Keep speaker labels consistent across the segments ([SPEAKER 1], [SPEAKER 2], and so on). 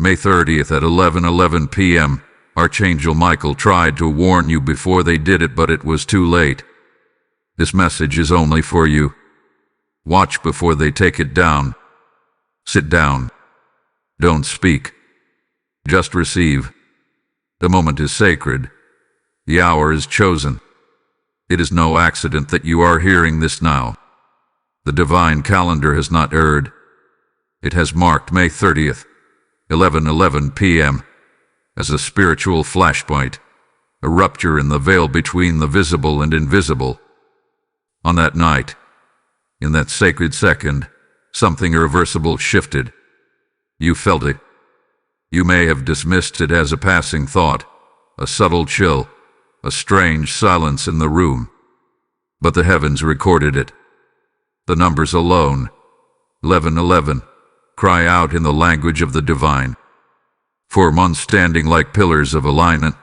[SPEAKER 1] May 30th at 11:11 p.m., Archangel Michael tried to warn you before they did it, but it was too late. This message is only for you. Watch before they take it down. Sit down. Don't speak. Just receive. The moment is sacred. The hour is chosen. It is no accident that you are hearing this now. The divine calendar has not erred. It has marked May 30th, 11:11 p.m., as a spiritual flashpoint, a rupture in the veil between the visible and invisible. On that night, in that sacred second, something irreversible shifted. You felt it. You may have dismissed it as a passing thought, a subtle chill, a strange silence in the room. But the heavens recorded it. The numbers alone, 11:11, cry out in the language of the divine. 4 months standing like pillars of alignment,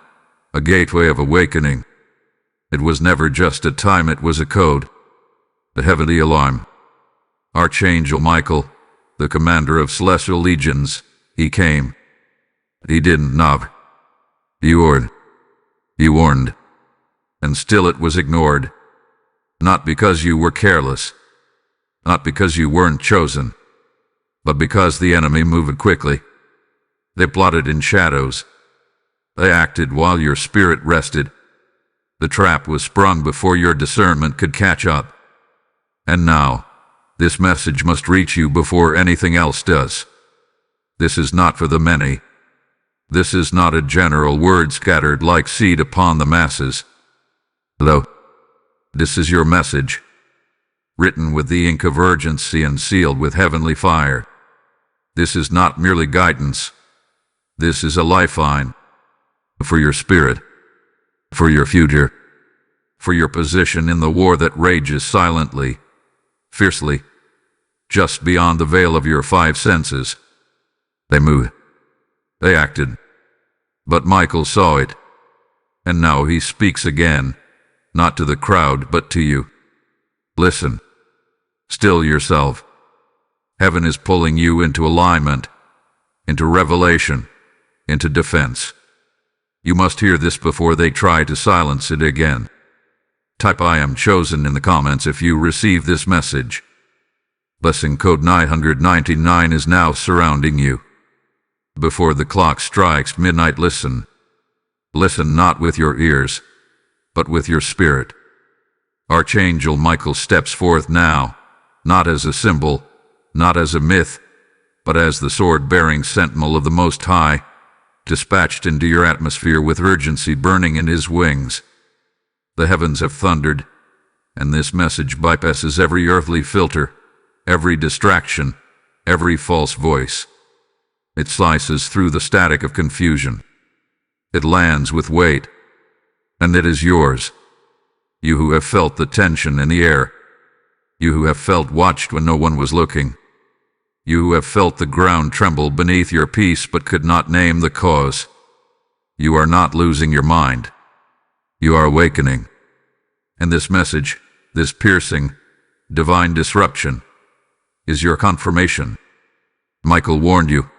[SPEAKER 1] a gateway of awakening. It was never just a time, it was a code. The heavenly alarm. Archangel Michael, the commander of celestial legions, he came. He didn't knock. He warned. He warned. And still it was ignored. Not because you were careless. Not because you weren't chosen. But because the enemy moved quickly. They plotted in shadows. They acted while your spirit rested. The trap was sprung before your discernment could catch up. And now, this message must reach you before anything else does. This is not for the many. This is not a general word scattered like seed upon the masses. Hello. This is your message, written with the ink of urgency and sealed with heavenly fire. This is not merely guidance. This is a lifeline for your spirit, for your future, for your position in the war that rages silently, fiercely, just beyond the veil of your 5 senses. They moved. They acted. But Michael saw it. And now he speaks again, not to the crowd, but to you. Listen. Still yourself. Heaven is pulling you into alignment, into revelation, into defense. You must hear this before they try to silence it again. Type "I am chosen" in the comments if you receive this message. Blessing code 999 is now surrounding you. Before the clock strikes midnight, listen. Listen not with your ears, but with your spirit. Archangel Michael steps forth now, not as a symbol, not as a myth, but as the sword-bearing sentinel of the Most High, dispatched into your atmosphere with urgency burning in his wings. The heavens have thundered, and this message bypasses every earthly filter, every distraction, every false voice. It slices through the static of confusion. It lands with weight, and it is yours. You who have felt the tension in the air. You who have felt watched when no one was looking. You who have felt the ground tremble beneath your peace but could not name the cause. You are not losing your mind. You are awakening. And this message, this piercing, divine disruption, is your confirmation. Michael warned you.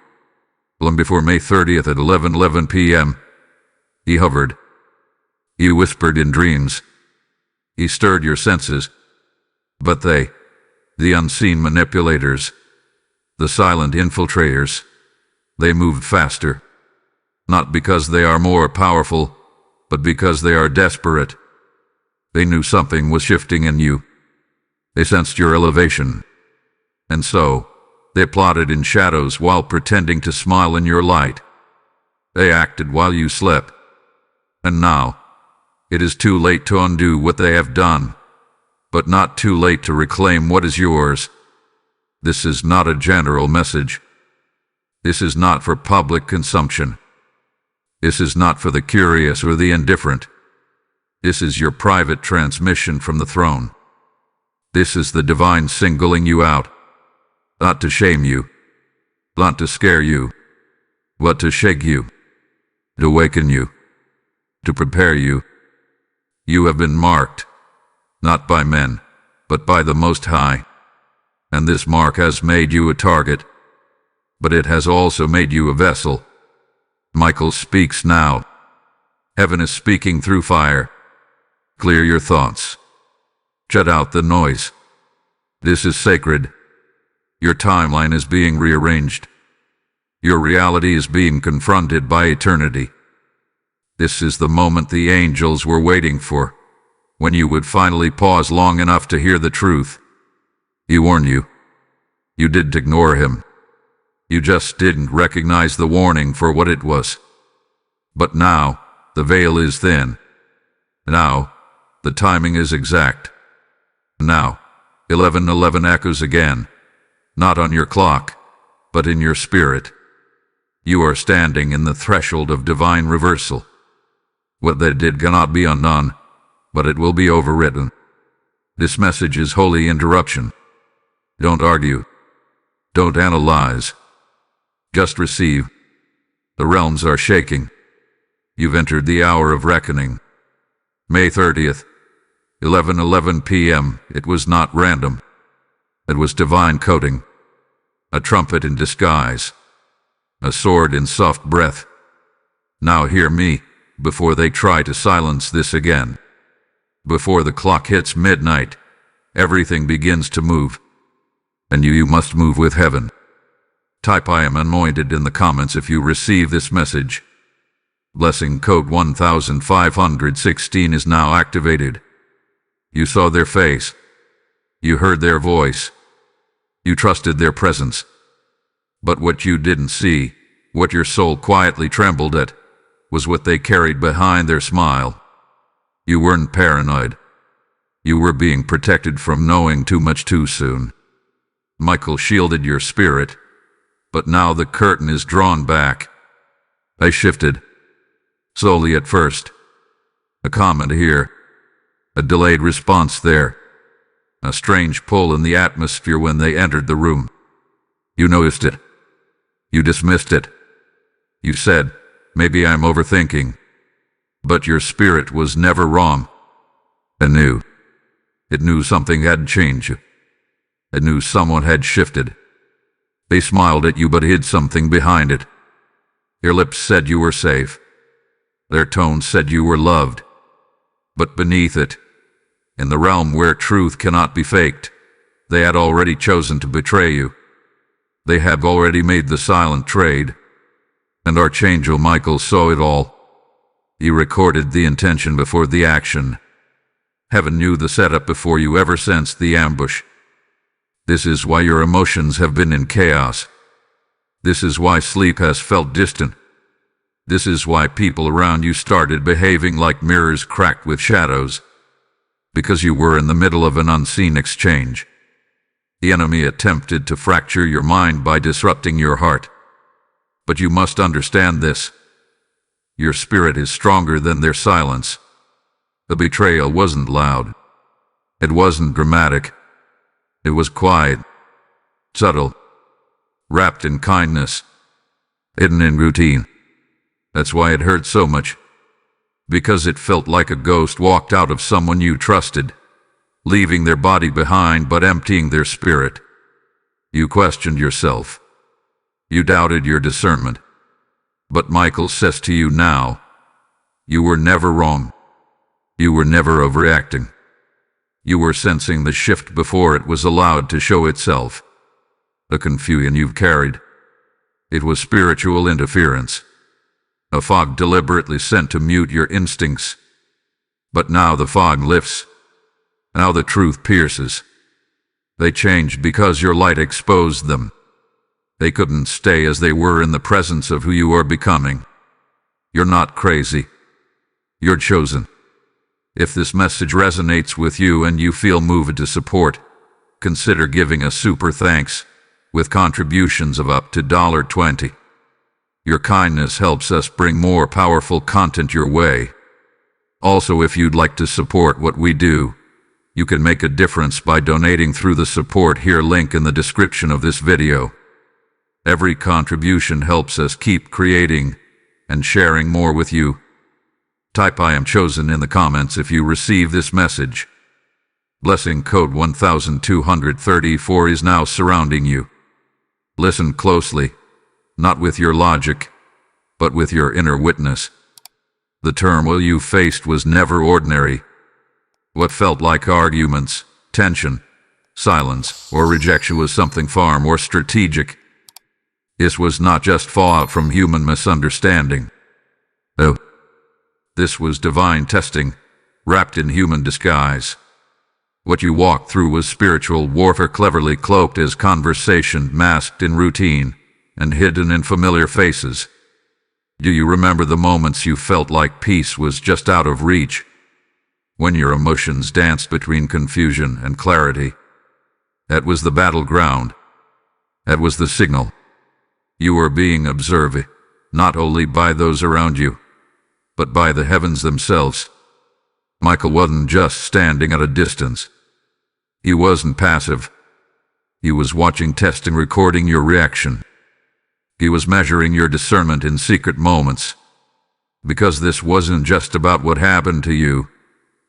[SPEAKER 1] Long before May 30th at 11:11 p.m., he hovered. He whispered in dreams. He stirred your senses. But they, the unseen manipulators, the silent infiltrators, they moved faster. Not because they are more powerful, but because they are desperate. They knew something was shifting in you. They sensed your elevation. And so, they plotted in shadows while pretending to smile in your light. They acted while you slept. And now, it is too late to undo what they have done, but not too late to reclaim what is yours. This is not a general message. This is not for public consumption. This is not for the curious or the indifferent. This is your private transmission from the throne. This is the divine singling you out. Not to shame you, not to scare you, but to shake you, to awaken you, to prepare you. You have been marked, not by men, but by the Most High, and this mark has made you a target. but it has also made you a vessel. Michael speaks now. Heaven is speaking through fire. Clear your thoughts. Shut out the noise. This is sacred. Your timeline is being rearranged. Your reality is being confronted by eternity. This is the moment the angels were waiting for, when you would finally pause long enough to hear the truth. He warned you. You didn't ignore him. You just didn't recognize the warning for what it was. But now, the veil is thin. Now, the timing is exact. Now, 11:11 echoes again, not on your clock, but in your spirit. You are standing in the threshold of divine reversal. What they did cannot be undone, but it will be overwritten. This message is holy interruption. Don't argue. Don't analyze. Just receive. The realms are shaking. You've entered the hour of reckoning. May 30th, 11:11 p.m. It was not random. It was divine coding. A trumpet in disguise. A sword in soft breath. Now hear me, before they try to silence this again. Before the clock hits midnight, everything begins to move. And you must move with heaven. Type "I am anointed" in the comments if you receive this message. Blessing code 1516 is now activated. You saw their face. You heard their voice. You trusted their presence. But what you didn't see, what your soul quietly trembled at, was what they carried behind their smile. You weren't paranoid. You were being protected from knowing too much too soon. Michael shielded your spirit, but now the curtain is drawn back. I shifted. Slowly at first. A comment here. A delayed response there. A strange pull in the atmosphere when they entered the room. You noticed it. You dismissed it. You said, "Maybe I'm overthinking." But your spirit was never wrong. It knew. It knew something had changed. It knew someone had shifted. They smiled at you but hid something behind it. Your lips said you were safe. Their tone said you were loved. But beneath it, in the realm where truth cannot be faked, they had already chosen to betray you. They have already made the silent trade. And Archangel Michael saw it all. He recorded the intention before the action. Heaven knew the setup before you ever sensed the ambush. This is why your emotions have been in chaos. This is why sleep has felt distant. This is why people around you started behaving like mirrors cracked with shadows. Because you were in the middle of an unseen exchange. The enemy attempted to fracture your mind by disrupting your heart. But you must understand this. Your spirit is stronger than their silence. The betrayal wasn't loud. It wasn't dramatic. It was quiet, subtle, wrapped in kindness, hidden in routine. That's why it hurt so much. Because it felt like a ghost walked out of someone you trusted, leaving their body behind but emptying their spirit. You questioned yourself. You doubted your discernment. But Michael says to you now, you were never wrong. You were never overreacting. You were sensing the shift before it was allowed to show itself. The confusion you've carried. It was spiritual interference. A fog deliberately sent to mute your instincts. But now the fog lifts. Now the truth pierces. They changed because your light exposed them. They couldn't stay as they were in the presence of who you are becoming. You're not crazy. You're chosen. If this message resonates with you and you feel moved to support, consider giving a super thanks with contributions of up to $20. Your kindness helps us bring more powerful content your way. Also, if you'd like to support what we do, you can make a difference by donating through the support here link in the description of this video. Every contribution helps us keep creating and sharing more with you. Type "I am chosen" in the comments if you receive this message. Blessing code 1234 is now surrounding you. Listen closely, not with your logic, but with your inner witness. The turmoil you faced was never ordinary. What felt like arguments, tension, silence, or rejection was something far more strategic. This was not just fallout from human misunderstanding. No, this was divine testing, wrapped in human disguise. What you walked through was spiritual warfare cleverly cloaked as conversation, masked in routine, and hidden in familiar faces. Do you remember the moments you felt like peace was just out of reach? When your emotions danced between confusion and clarity? That was the battleground. That was the signal. You were being observed, not only by those around you, but by the heavens themselves. Michael wasn't just standing at a distance. He wasn't passive. He was watching, testing, recording your reaction. He was measuring your discernment in secret moments. Because this wasn't just about what happened to you,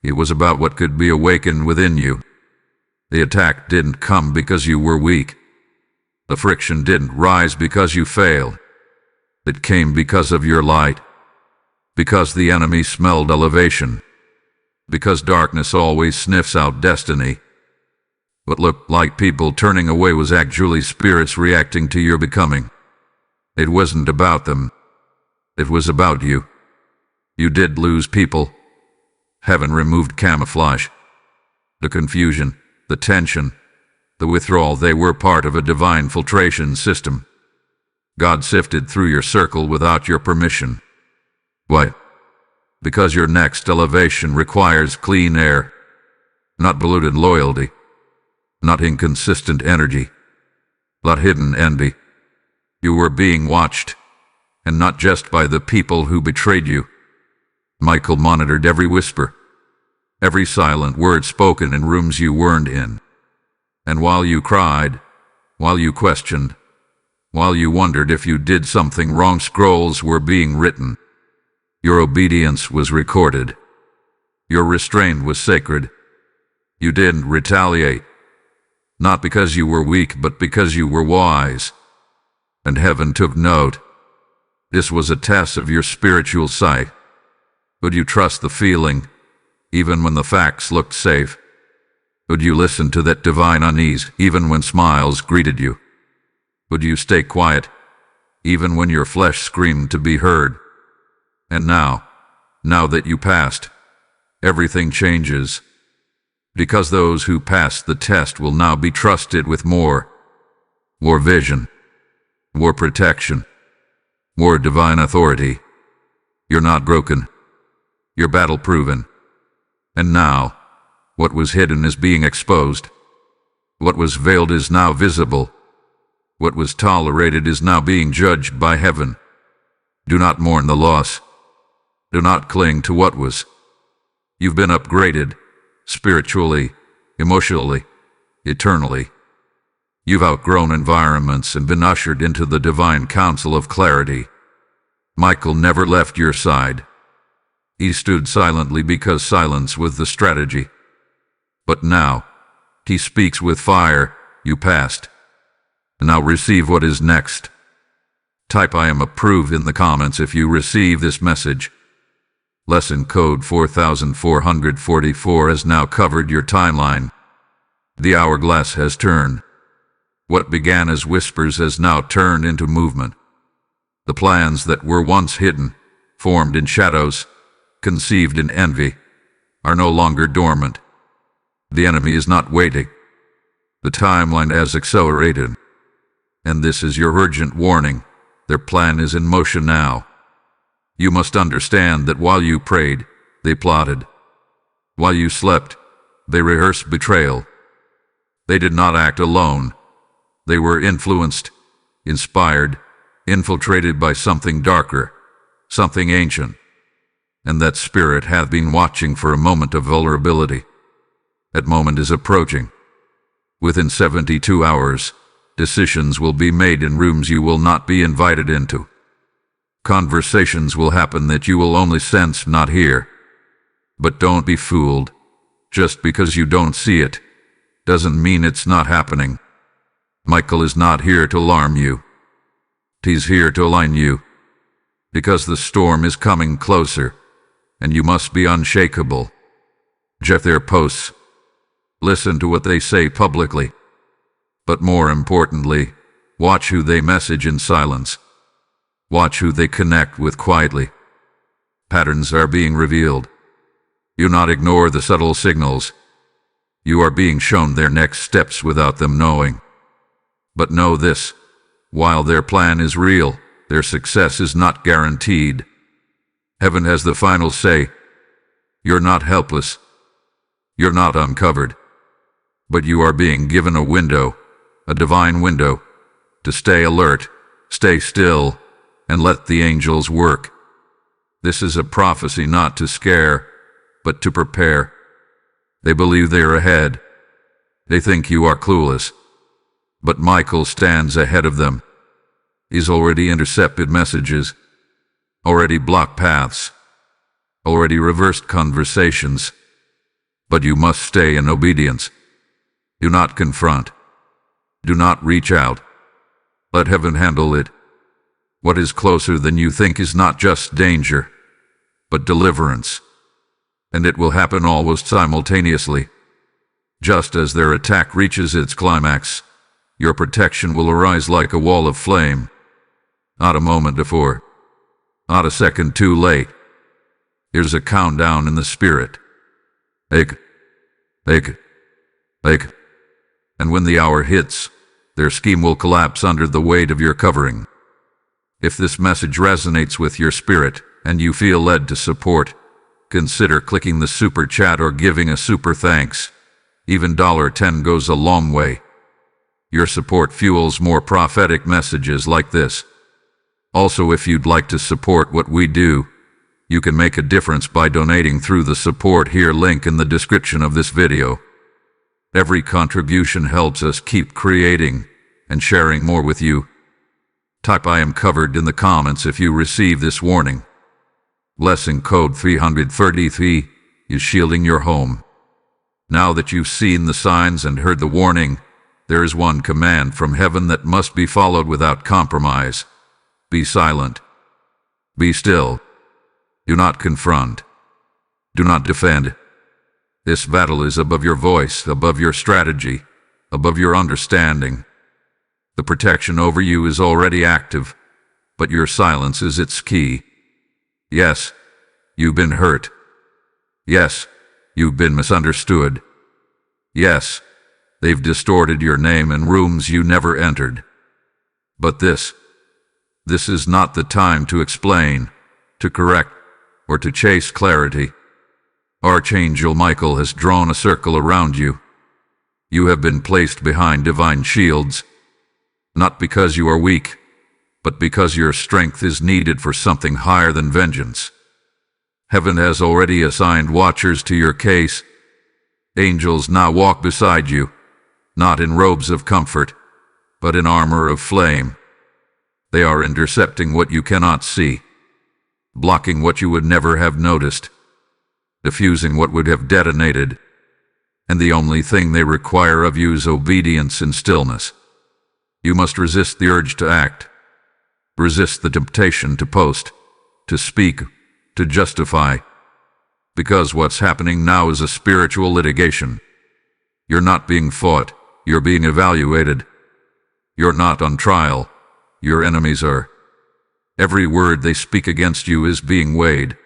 [SPEAKER 1] it was about what could be awakened within you. The attack didn't come because you were weak. The friction didn't rise because you failed. It came because of your light. Because the enemy smelled elevation. Because darkness always sniffs out destiny. What looked like people turning away was actually spirits reacting to your becoming. It wasn't about them. It was about you. You did lose people. Heaven removed camouflage. The confusion, the tension, the withdrawal, they were part of a divine filtration system. God sifted through your circle without your permission. Why? Because your next elevation requires clean air, not polluted loyalty, not inconsistent energy, not hidden envy. You were being watched, and not just by the people who betrayed you. Michael monitored every whisper, every silent word spoken in rooms you weren't in. And while you cried, while you questioned, while you wondered if you did something wrong, scrolls were being written. Your obedience was recorded. Your restraint was sacred. You didn't retaliate, not because you were weak, but because you were wise. And heaven took note. This was a test of your spiritual sight. Would you trust the feeling, even when the facts looked safe? Would you listen to that divine unease, even when smiles greeted you? Would you stay quiet, even when your flesh screamed to be heard? And now that you passed, everything changes. Because those who passed the test will now be trusted with more vision, more protection, more divine authority. You're not broken. You're battle-proven. And now, what was hidden is being exposed. What was veiled is now visible. What was tolerated is now being judged by heaven. Do not mourn the loss. Do not cling to what was. You've been upgraded, spiritually, emotionally, eternally. You've outgrown environments and been ushered into the divine council of clarity. Michael never left your side. He stood silently because silence was the strategy. But now, he speaks with fire. You passed. Now receive what is next. Type "I am approved" in the comments if you receive this message. Lesson code 4444 has now covered your timeline. The hourglass has turned. What began as whispers has now turned into movement. The plans that were once hidden, formed in shadows, conceived in envy, are no longer dormant. The enemy is not waiting. The timeline has accelerated. And this is your urgent warning. Their plan is in motion now. You must understand that while you prayed, they plotted. While you slept, they rehearsed betrayal. They did not act alone. They were influenced, inspired, infiltrated by something darker, something ancient. And that spirit hath been watching for a moment of vulnerability. That moment is approaching. Within 72 hours, decisions will be made in rooms you will not be invited into. Conversations will happen that you will only sense, not hear. But don't be fooled. Just because you don't see it, doesn't mean it's not happening. Michael is not here to alarm you. He's here to align you, because the storm is coming closer, and you must be unshakable. Check their posts. Listen to what they say publicly. But more importantly, watch who they message in silence. Watch who they connect with quietly. Patterns are being revealed. Do not ignore the subtle signals. You are being shown their next steps without them knowing. But know this, while their plan is real, their success is not guaranteed. Heaven has the final say. You're not helpless. You're not uncovered. But you are being given a window, a divine window, to stay alert, stay still, and let the angels work. This is a prophecy not to scare, but to prepare. They believe they're ahead. They think you are clueless. But Michael stands ahead of them. He's already intercepted messages, already blocked paths, already reversed conversations. But you must stay in obedience. Do not confront. Do not reach out. Let heaven handle it. What is closer than you think is not just danger, but deliverance. And it will happen almost simultaneously. Just as their attack reaches its climax, your protection will arise like a wall of flame. Not a moment before. Not a second too late. Here's a countdown in the spirit. Egg. And when the hour hits, their scheme will collapse under the weight of your covering. If this message resonates with your spirit and you feel led to support, consider clicking the super chat or giving a super thanks. Even $10 goes a long way. Your support fuels more prophetic messages like this. Also, if you'd like to support what we do, you can make a difference by donating through the support here link in the description of this video. Every contribution helps us keep creating and sharing more with you. Type I am covered in the comments if you receive this warning. Blessing code 333 is shielding your home. Now that you've seen the signs and heard the warning, there is one command from heaven that must be followed without compromise. Be silent. Be still. Do not confront. Do not defend. This battle is above your voice, above your strategy, above your understanding. The protection over you is already active, but your silence is its key. Yes, you've been hurt. Yes, you've been misunderstood. Yes, they've distorted your name in rooms you never entered. But this is not the time to explain, to correct, or to chase clarity. Archangel Michael has drawn a circle around you. You have been placed behind divine shields, not because you are weak, but because your strength is needed for something higher than vengeance. Heaven has already assigned watchers to your case. Angels now walk beside you, not in robes of comfort, but in armor of flame. They are intercepting what you cannot see, blocking what you would never have noticed, diffusing what would have detonated, and the only thing they require of you is obedience and stillness. You must resist the urge to act, resist the temptation to post, to speak, to justify, because what's happening now is a spiritual litigation. You're not being fought, you're being evaluated. You're not on trial, your enemies are. Every word they speak against you is being weighed.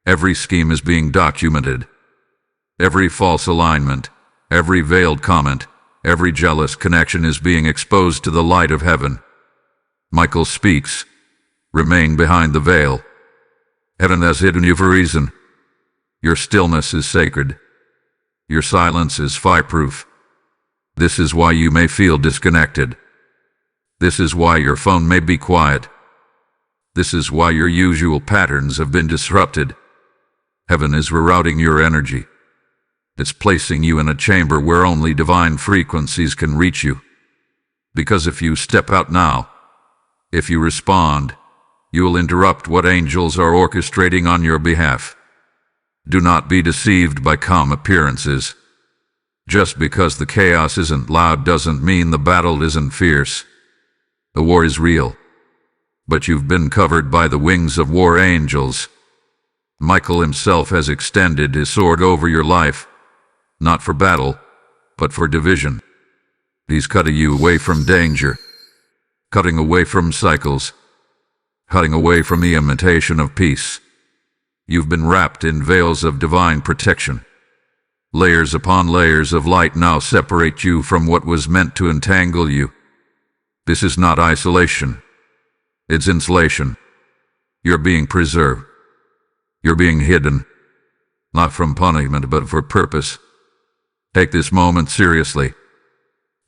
[SPEAKER 1] Every scheme is being documented. Every false alignment, every veiled comment, every jealous connection is being exposed to the light of heaven. Michael speaks. Remain behind the veil. Heaven has hidden you for a reason. Your stillness is sacred. Your silence is fireproof. This is why you may feel disconnected. This is why your phone may be quiet. This is why your usual patterns have been disrupted. Heaven is rerouting your energy. It's placing you in a chamber where only divine frequencies can reach you. Because if you step out now, if you respond, you will interrupt what angels are orchestrating on your behalf. Do not be deceived by calm appearances. Just because the chaos isn't loud doesn't mean the battle isn't fierce. The war is real. but you've been covered by the wings of war angels. Michael himself has extended his sword over your life, not for battle, but for division. He's cutting you away from danger, cutting away from cycles, cutting away from the imitation of peace. You've been wrapped in veils of divine protection. Layers upon layers of light now separate you from what was meant to entangle you. This is not isolation. It's insulation. You're being preserved. You're being hidden, not from punishment, but for purpose. Take this moment seriously.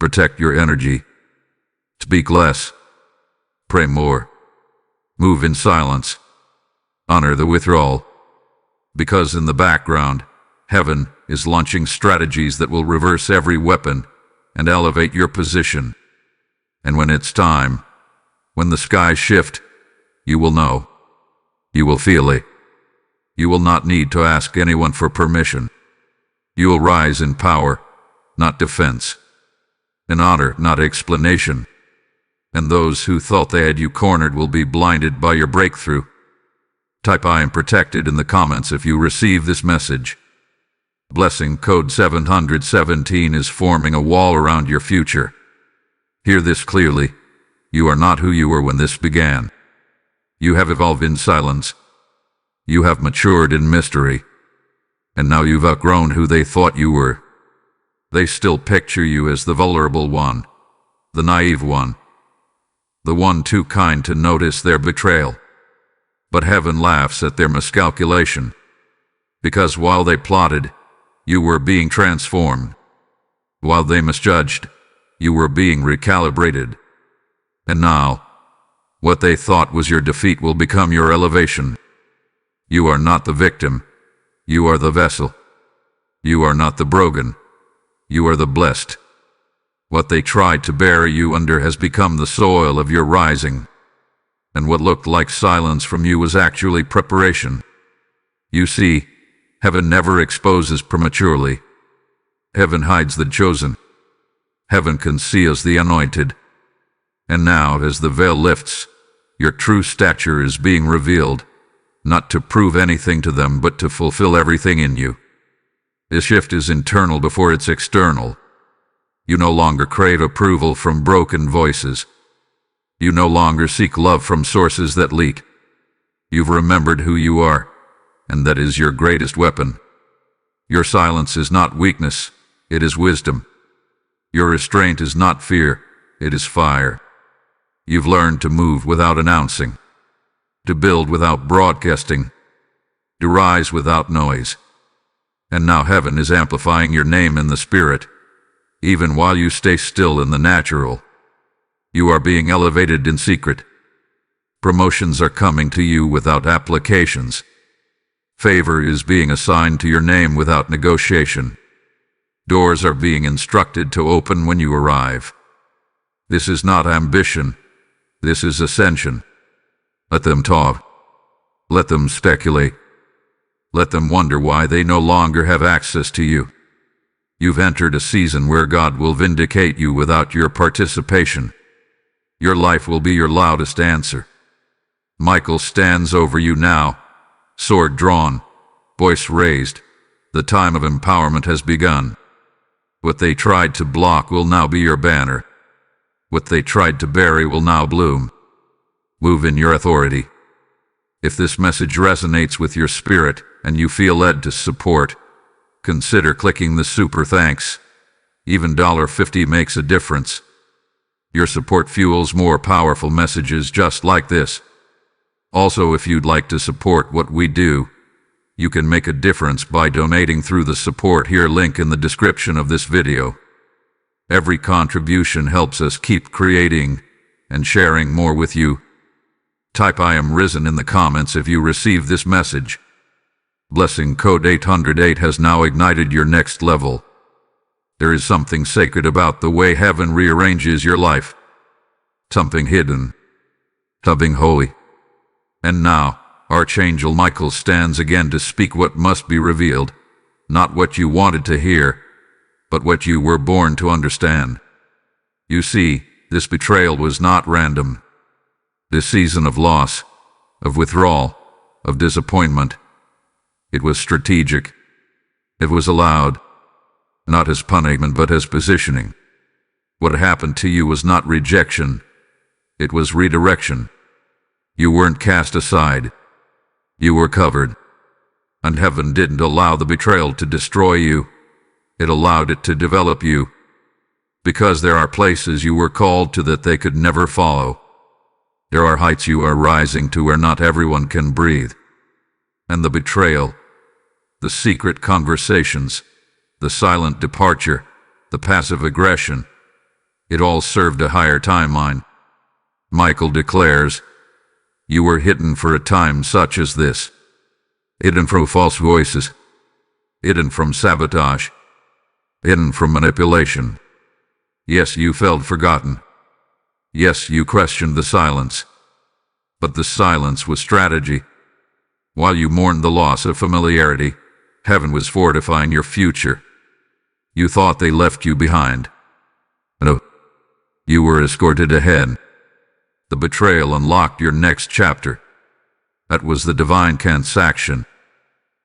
[SPEAKER 1] Protect your energy. Speak less. Pray more. Move in silence. Honor the withdrawal. Because in the background, heaven is launching strategies that will reverse every weapon and elevate your position. And when it's time, when the skies shift, you will know. You will feel it. You will not need to ask anyone for permission. You will rise in power, not defense. In honor, not explanation. And those who thought they had you cornered will be blinded by your breakthrough. Type I am protected in the comments if you receive this message. Blessing code 717 is forming a wall around your future. Hear this clearly. You are not who you were when this began. You have evolved in silence. You have matured in mystery. And now you've outgrown who they thought you were. They still picture you as the vulnerable one, the naive one, the one too kind to notice their betrayal. But heaven laughs at their miscalculation, because while they plotted, you were being transformed. While they misjudged, you were being recalibrated. And now, what they thought was your defeat will become your elevation. You are not the victim. You are the vessel. You are not the broken. You are the blessed. What they tried to bury you under has become the soil of your rising. And what looked like silence from you was actually preparation. You see, heaven never exposes prematurely. Heaven hides the chosen. Heaven conceals the anointed. And now, as the veil lifts, your true stature is being revealed, not to prove anything to them, but to fulfill everything in you. This shift is internal before it's external. You no longer crave approval from broken voices. You no longer seek love from sources that leak. You've remembered who you are, and that is your greatest weapon. Your silence is not weakness, it is wisdom. Your restraint is not fear, it is fire. You've learned to move without announcing, to build without broadcasting, to rise without noise. And now heaven is amplifying your name in the spirit, even while you stay still in the natural. You are being elevated in secret. Promotions are coming to you without applications. Favor is being assigned to your name without negotiation. Doors are being instructed to open when you arrive. This is not ambition. This is ascension. Let them talk. Let them speculate. Let them wonder why they no longer have access to you. You've entered a season where God will vindicate you without your participation. Your life will be your loudest answer. Michael stands over you now, sword drawn, voice raised. The time of empowerment has begun. What they tried to block will now be your banner. What they tried to bury will now bloom. Move in your authority. If this message resonates with your spirit and you feel led to support, consider clicking the super thanks. Even $50 makes a difference. Your support fuels more powerful messages just like this. Also, if you'd like to support what we do, you can make a difference by donating through the support here link in the description of this video. Every contribution helps us keep creating and sharing more with you. Type I am risen in the comments if you receive this message. Blessing code 808 has now ignited your next level. There is something sacred about the way heaven rearranges your life. Something hidden. Something holy. And now, Archangel Michael stands again to speak what must be revealed, not what you wanted to hear, but what you were born to understand. You see, this betrayal was not random. This season of loss, of withdrawal, of disappointment, it was strategic. It was allowed, not as punishment but as positioning. What happened to you was not rejection, it was redirection. You weren't cast aside. You were covered. And heaven didn't allow the betrayal to destroy you. It allowed it to develop you. Because there are places you were called to that they could never follow. There are heights you are rising to where not everyone can breathe. And the betrayal, the secret conversations, the silent departure, the passive aggression, it all served a higher timeline. Michael declares, you were hidden for a time such as this. Hidden from false voices. Hidden from sabotage. Hidden from manipulation. Yes, you felt forgotten. Yes, you questioned the silence. But the silence was strategy. While you mourned the loss of familiarity, heaven was fortifying your future. You thought they left you behind. No, you were escorted ahead. The betrayal unlocked your next chapter. That was the divine transaction.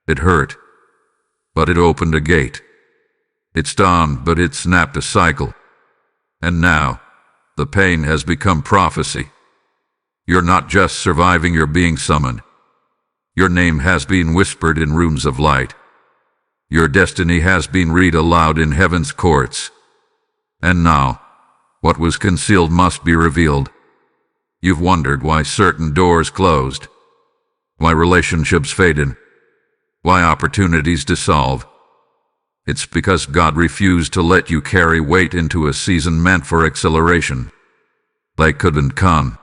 [SPEAKER 1] It hurt, but it opened a gate. It stung, but it snapped a cycle. And now, the pain has become prophecy. You're not just surviving, you're being summoned. Your name has been whispered in rooms of light. Your destiny has been read aloud in heaven's courts. And now, what was concealed must be revealed. You've wondered why certain doors closed, why relationships faded, why opportunities dissolve. It's because God refused to let you carry weight into a season meant for acceleration. They couldn't come.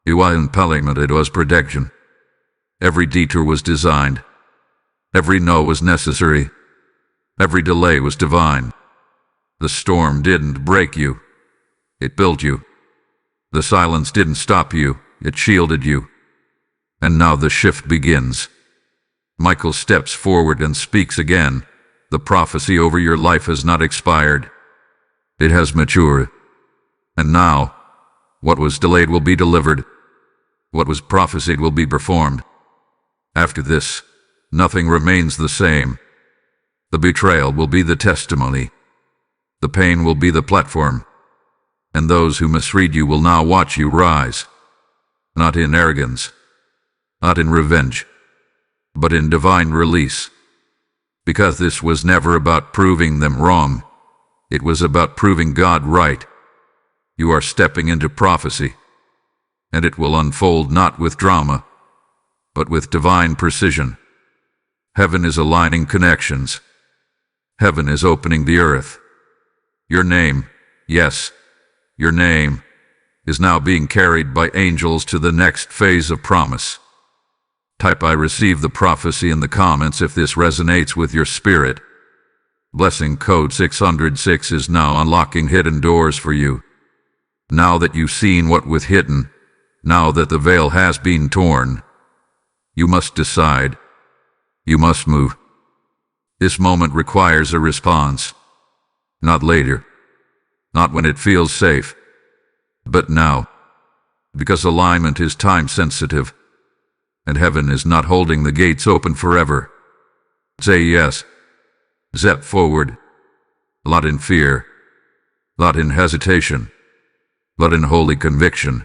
[SPEAKER 1] It wasn't punishment, it was protection. Every detour was designed. Every no was necessary. Every delay was divine. The storm didn't break you. It built you. The silence didn't stop you, it shielded you. And now the shift begins. Michael steps forward and speaks again. The prophecy over your life has not expired. It has matured. And now, what was delayed will be delivered. What was prophesied will be performed. After this, nothing remains the same. The betrayal will be the testimony. The pain will be the platform. And those who misread you will now watch you rise. Not in arrogance, not in revenge, but in divine release. Because this was never about proving them wrong. It was about proving God right. You are stepping into prophecy, and it will unfold not with drama, but with divine precision. Heaven is aligning connections. Heaven is opening the earth. Your name, yes, your name, is now being carried by angels to the next phase of promise. Type I receive the prophecy in the comments if this resonates with your spirit. Blessing code 606 is now unlocking hidden doors for you. Now that you've seen what was hidden, now that the veil has been torn, you must decide. You must move. This moment requires a response. Not later. Not when it feels safe. But now. Because alignment is time sensitive. And heaven is not holding the gates open forever. Say yes. Step forward. Not in fear. Not in hesitation. But in holy conviction.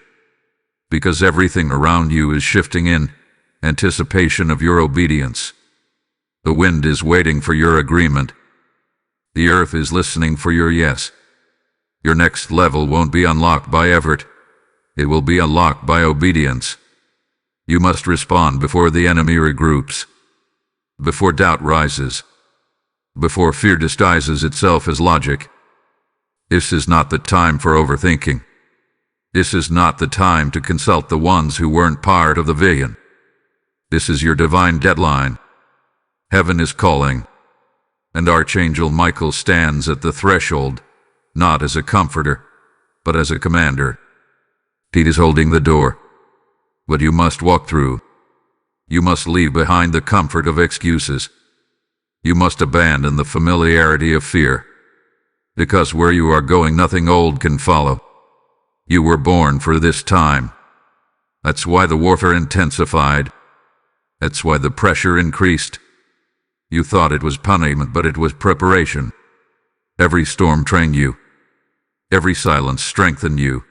[SPEAKER 1] Because everything around you is shifting in anticipation of your obedience. The wind is waiting for your agreement. The earth is listening for your yes. Your next level won't be unlocked by effort. It will be unlocked by obedience. You must respond before the enemy regroups. Before doubt rises. Before fear disguises itself as logic. This is not the time for overthinking. This is not the time to consult the ones who weren't part of the vision. This is your divine deadline. Heaven is calling. And Archangel Michael stands at the threshold, not as a comforter, but as a commander. He is holding the door. But you must walk through. You must leave behind the comfort of excuses. You must abandon the familiarity of fear. Because where you are going, nothing old can follow. You were born for this time. That's why the warfare intensified. That's why the pressure increased. You thought it was punishment, but it was preparation. Every storm trained you. Every silence strengthened you.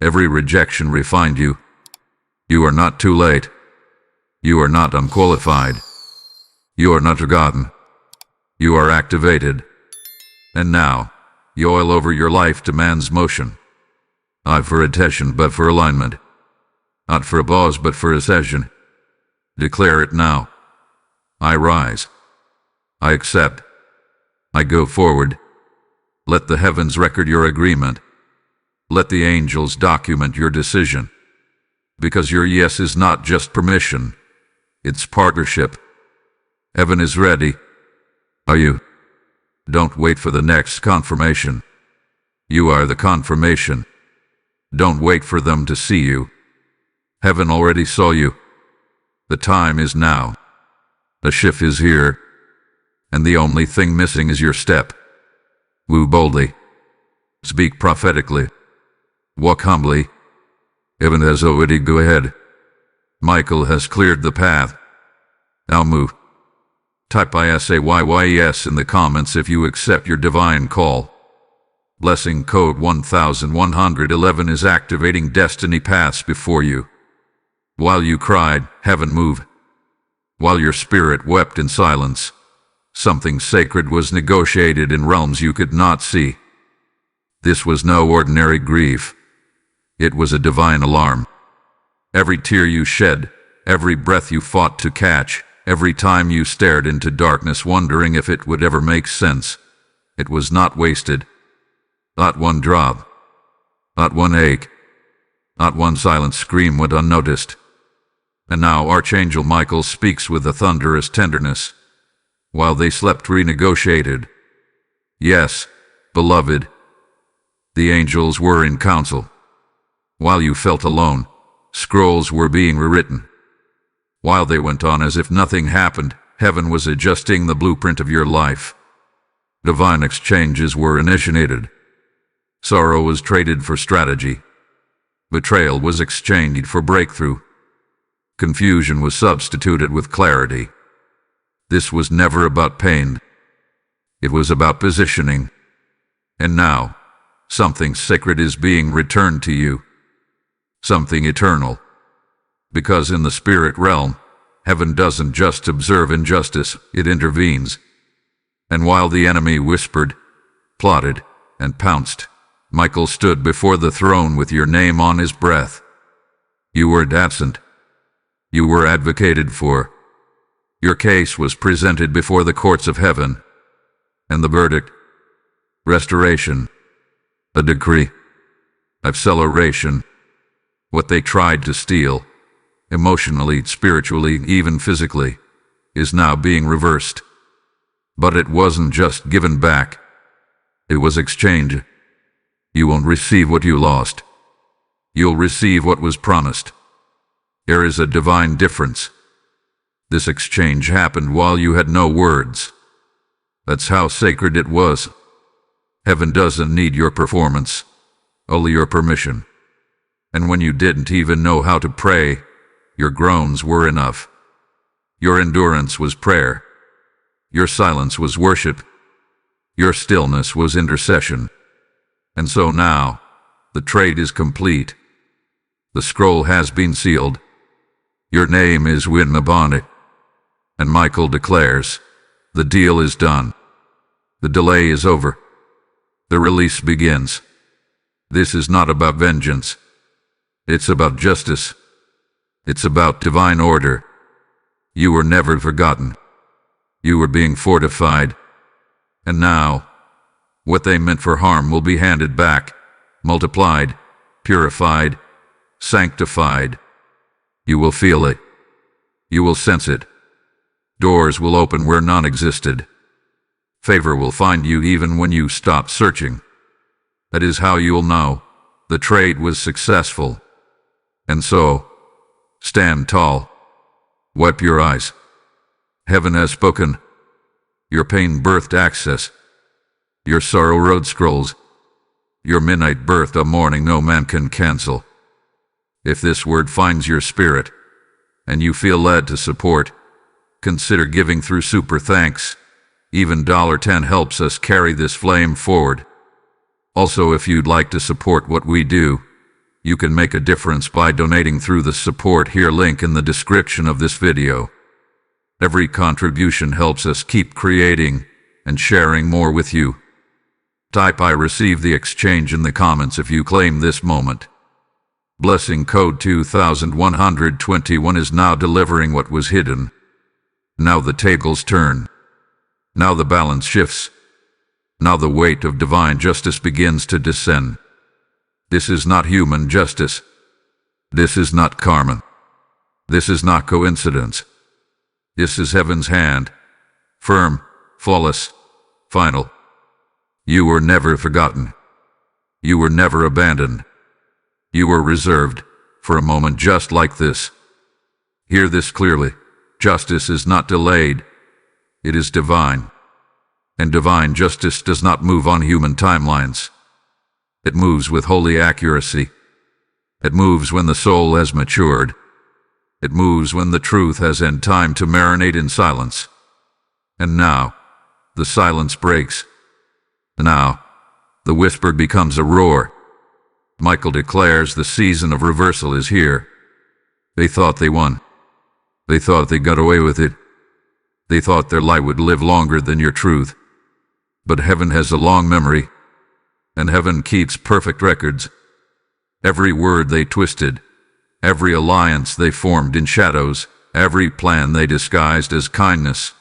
[SPEAKER 1] Every rejection refined you. You are not too late. You are not unqualified. You are not forgotten. You are activated. And now, the oil over your life demands motion. Not for attention, but for alignment. Not for applause, but for ascension. Declare it now. I rise. I accept. I go forward. Let the heavens record your agreement. Let the angels document your decision. Because your yes is not just permission. It's partnership. Heaven is ready. Are you? Don't wait for the next confirmation. You are the confirmation. Don't wait for them to see you. Heaven already saw you. The time is now. The shift is here. And the only thing missing is your step. Woo boldly. Speak prophetically. Walk humbly. Heaven has already go ahead. Michael has cleared the path. Now move. Type ISAYYES in the comments if you accept your divine call. Blessing code 1111 is activating destiny paths before you. While you cried, heaven moved. While your spirit wept in silence, something sacred was negotiated in realms you could not see. This was no ordinary grief. It was a divine alarm. Every tear you shed, every breath you fought to catch, every time you stared into darkness wondering if it would ever make sense, it was not wasted. Not one drop. Not one ache. Not one silent scream went unnoticed. And now Archangel Michael speaks with a thunderous tenderness. While they slept renegotiated. Yes, beloved. The angels were in council. While you felt alone, scrolls were being rewritten. While they went on as if nothing happened, heaven was adjusting the blueprint of your life. Divine exchanges were initiated. Sorrow was traded for strategy. Betrayal was exchanged for breakthrough. Confusion was substituted with clarity. This was never about pain. It was about positioning. And now, something sacred is being returned to you. Something eternal. Because in the spirit realm, heaven doesn't just observe injustice, it intervenes. And while the enemy whispered, plotted, and pounced, Michael stood before the throne with your name on his breath. You were absent. You were advocated for. Your case was presented before the courts of heaven. And the verdict? Restoration. A decree. Acceleration. What they tried to steal, emotionally, spiritually, even physically, is now being reversed. But it wasn't just given back. It was exchanged. You won't receive what you lost. You'll receive what was promised. There is a divine difference. This exchange happened while you had no words. That's how sacred it was. Heaven doesn't need your performance, only your permission. And when you didn't even know how to pray, your groans were enough. Your endurance was prayer. Your silence was worship. Your stillness was intercession. And so now, the trade is complete. The scroll has been sealed. Your name is written upon it. And Michael declares, the deal is done. The delay is over. The release begins. This is not about vengeance. It's about justice. It's about divine order. You were never forgotten. You were being fortified. And now, what they meant for harm will be handed back, multiplied, purified, sanctified. You will feel it. You will sense it. Doors will open where none existed. Favor will find you even when you stop searching. That is how you'll know the trade was successful. And so, stand tall. Wipe your eyes. Heaven has spoken. Your pain birthed access. Your sorrow wrote scrolls. Your midnight birthed a morning no man can cancel. If this word finds your spirit, and you feel led to support, consider giving through Super Thanks. Even $10 helps us carry this flame forward. Also, if you'd like to support what we do, you can make a difference by donating through the Support Here link in the description of this video. Every contribution helps us keep creating and sharing more with you. Type "I receive the exchange" in the comments if you claim this moment. Blessing code 2121 is now delivering what was hidden. Now the tables turn. Now the balance shifts. Now the weight of divine justice begins to descend. This is not human justice. This is not karma. This is not coincidence. This is heaven's hand. Firm, flawless, final. You were never forgotten. You were never abandoned. You were reserved for a moment just like this. Hear this clearly. Justice is not delayed. It is divine. And divine justice does not move on human timelines. It moves with holy accuracy. It moves when the soul has matured. It moves when the truth has had time to marinate in silence. And now, the silence breaks. Now, the whisper becomes a roar. Michael declares the season of reversal is here. They thought they won. They thought they got away with it. They thought their light would live longer than your truth. But heaven has a long memory, and heaven keeps perfect records. Every word they twisted, every alliance they formed in shadows, every plan they disguised as kindness,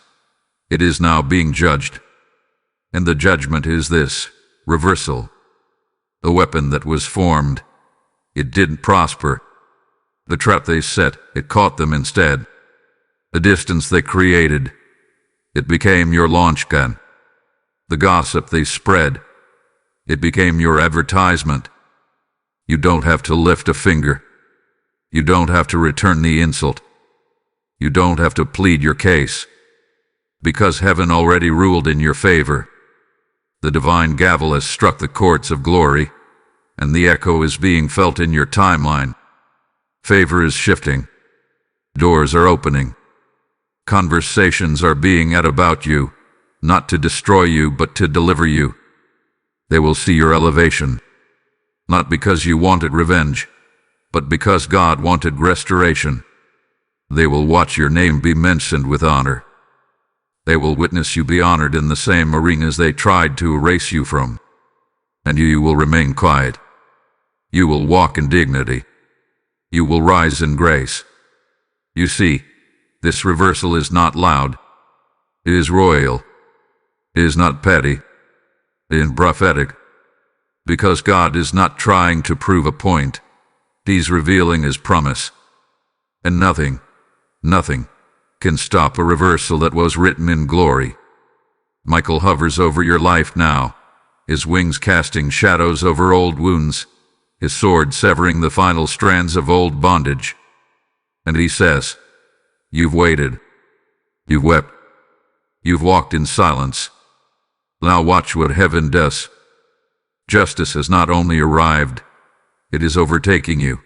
[SPEAKER 1] it is now being judged. And the judgment is this: reversal. The weapon that was formed, it didn't prosper. The trap they set, it caught them instead. The distance they created, it became your launch gun. The gossip they spread, it became your advertisement. You don't have to lift a finger. You don't have to return the insult. You don't have to plead your case, because heaven already ruled in your favor. The divine gavel has struck the courts of glory, and the echo is being felt in your timeline. Favor is shifting. Doors are opening. Conversations are being had about you, not to destroy you, but to deliver you. They will see your elevation, not because you wanted revenge, but because God wanted restoration. They will watch your name be mentioned with honor. They will witness you be honored in the same arenas they tried to erase you from. And you will remain quiet. You will walk in dignity. You will rise in grace. You see, this reversal is not loud. It is royal. It is not petty. It is prophetic. Because God is not trying to prove a point. He's revealing His promise. And nothing can stop a reversal that was written in glory. Michael hovers over your life now, his wings casting shadows over old wounds, his sword severing the final strands of old bondage. And he says, "You've waited. You've wept. You've walked in silence. Now watch what heaven does. Justice has not only arrived, it is overtaking you.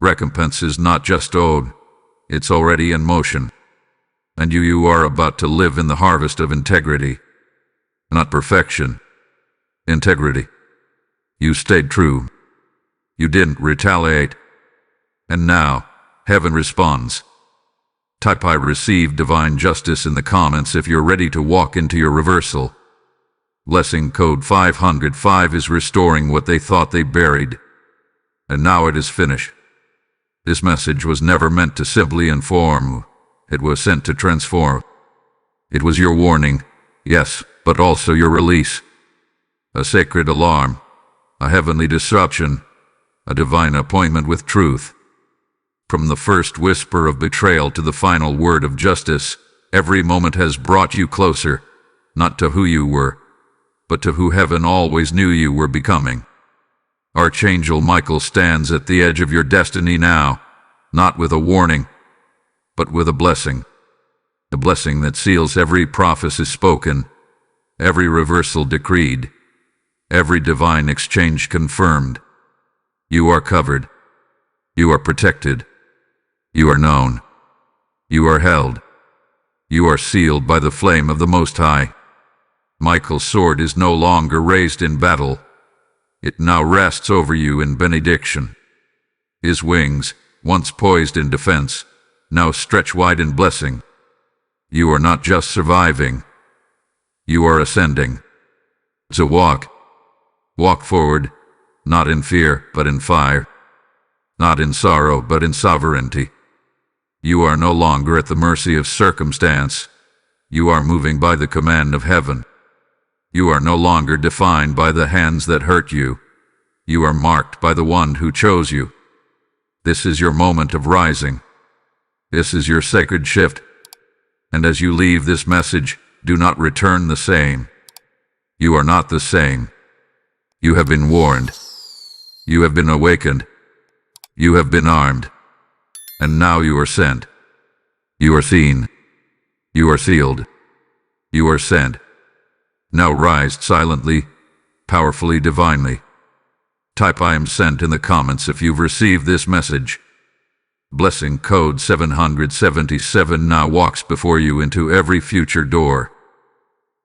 [SPEAKER 1] Recompense is not just owed, it's already in motion. And you are about to live in the harvest of integrity. Not perfection. Integrity. You stayed true. You didn't retaliate. And now, heaven responds. Type "I receive divine justice" in the comments if you're ready to walk into your reversal. Blessing code 505 is restoring what they thought they buried. And now it is finished. This message was never meant to simply inform. It was sent to transform. It was your warning, yes, but also your release. A sacred alarm, a heavenly disruption, a divine appointment with truth. From the first whisper of betrayal to the final word of justice, every moment has brought you closer, not to who you were, but to who heaven always knew you were becoming. Archangel Michael stands at the edge of your destiny now, not with a warning, but with a blessing that seals every prophecy spoken, every reversal decreed, every divine exchange confirmed. You are covered. You are protected. You are known. You are held. You are sealed by the flame of the Most High. Michael's sword is no longer raised in battle. It now rests over you in benediction. His wings, once poised in defense, now stretch wide in blessing. You are not just surviving. You are ascending. So walk. Walk forward, not in fear, but in fire. Not in sorrow, but in sovereignty. You are no longer at the mercy of circumstance. You are moving by the command of heaven. You are no longer defined by the hands that hurt you. You are marked by the one who chose you. This is your moment of rising. This is your sacred shift. And as you leave this message, do not return the same. You are not the same. You have been warned. You have been awakened. You have been armed. And now you are sent. You are seen. You are sealed. You are sent. Now rise silently, powerfully, divinely. Type "I am sent" in the comments if you've received this message. Blessing code 777 now walks before you into every future door.